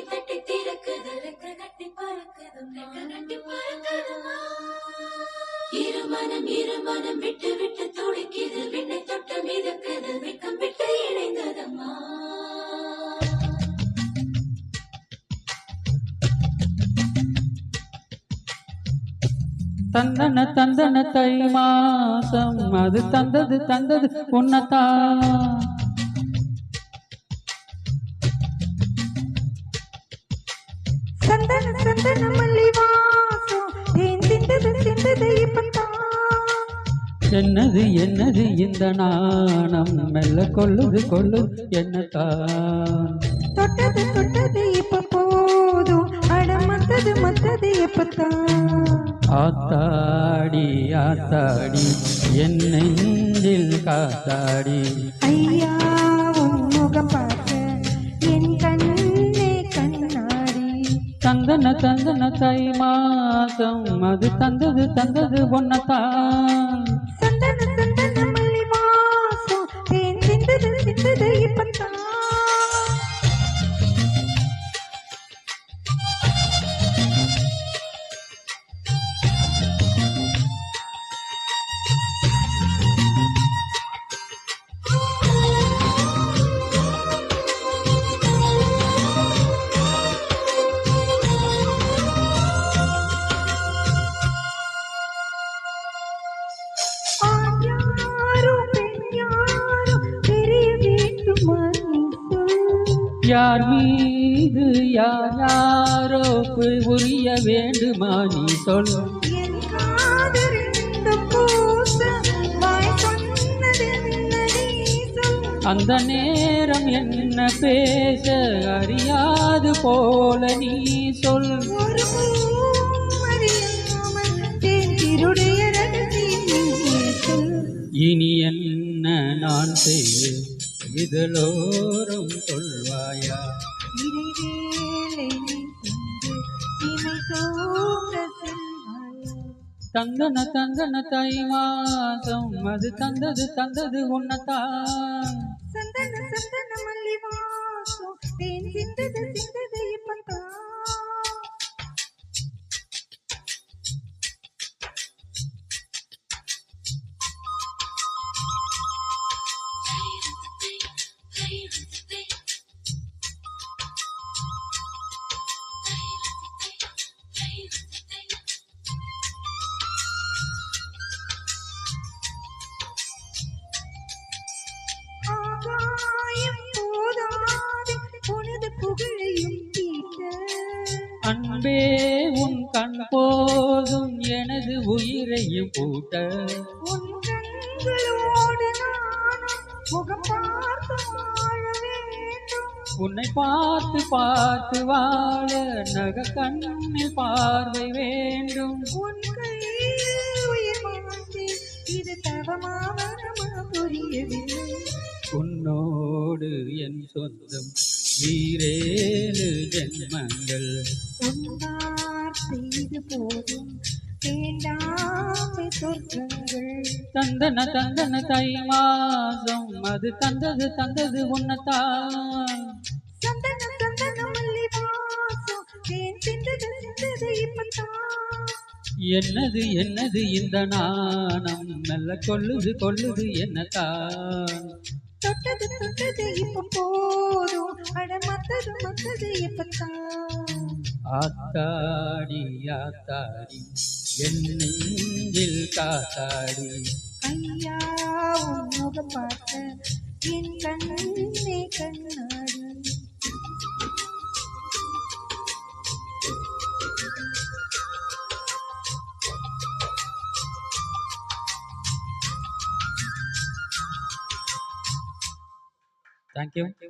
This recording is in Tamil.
தட்டி திறக்குது ரெக்க கட்டி பறக்குதுமா இருமனம் விட்டு விட்டு துடிக்குது விண்ணை தொட்டு மிதக்குது வெக்கம் விட்டு இணைந்ததம்மா தந்தன தந்தன தை மாசம் அது தந்தது உன்னதான் சந்தன சந்தன மல்லி வாசம் தேன் சிந்தது இப்பத்தான் என்னது இந்த நாணம் மெல்ல கொள்ளுது என்னத்தான் தொட்டது இப்ப போதும் அட மத்தது எப்பத்தான் ஆத்தாடி என் நெஞ்சில் காத்தாடி ஐயா உன் முகம் பார்க்க என் கண்ணே கண்ணாடி தந்தன தை மாசம் அது தந்தது ஒன்னதான் சந்தன மல்லி வாசம் தேன் சிந்தது இப்பத்தான் யார் மீது யாரோ புரிய வேண்டுமா நீ சொல் அந்த நேரம் என்ன பேச அறியாது போல நீ சொல் இனி என்ன நான் செய்ய இதழோறும் சொல்வாயா தந்தன தை மாசம் அது தந்தது உன்னதான் சந்தன மல்லி வாசம் தேன் சிந்தது இப்பத்தான் அன்பே உன் கண் போதும் எனது உயிரையும் பூட்ட உன்னை பார்த்து வாழ நக கண்ணில் பார்வை வேண்டும் உன்னோடு என் சொந்தம் வீரேழு ஜென்மங்கள் செய்து போதும் வேண்டாமை சொர்க்கங்கள் தந்தன தை மாசம் அது தந்தது உன்னதான் சந்தன மல்லி வாசம் தேன் சிந்தது இப்பத்தான் என்னது இந்த நாணம் மெல்ல கொள்ளுது என்னத்தான் தொட்டது இப்ப போதும் அட மத்தது எப்பத்தான் ஆத்தாடி என் நெஞ்சில் காத்தாடி ஐயா உன் முகம் பார்க்க என் கண்ணே கண்ணாடி Thank you.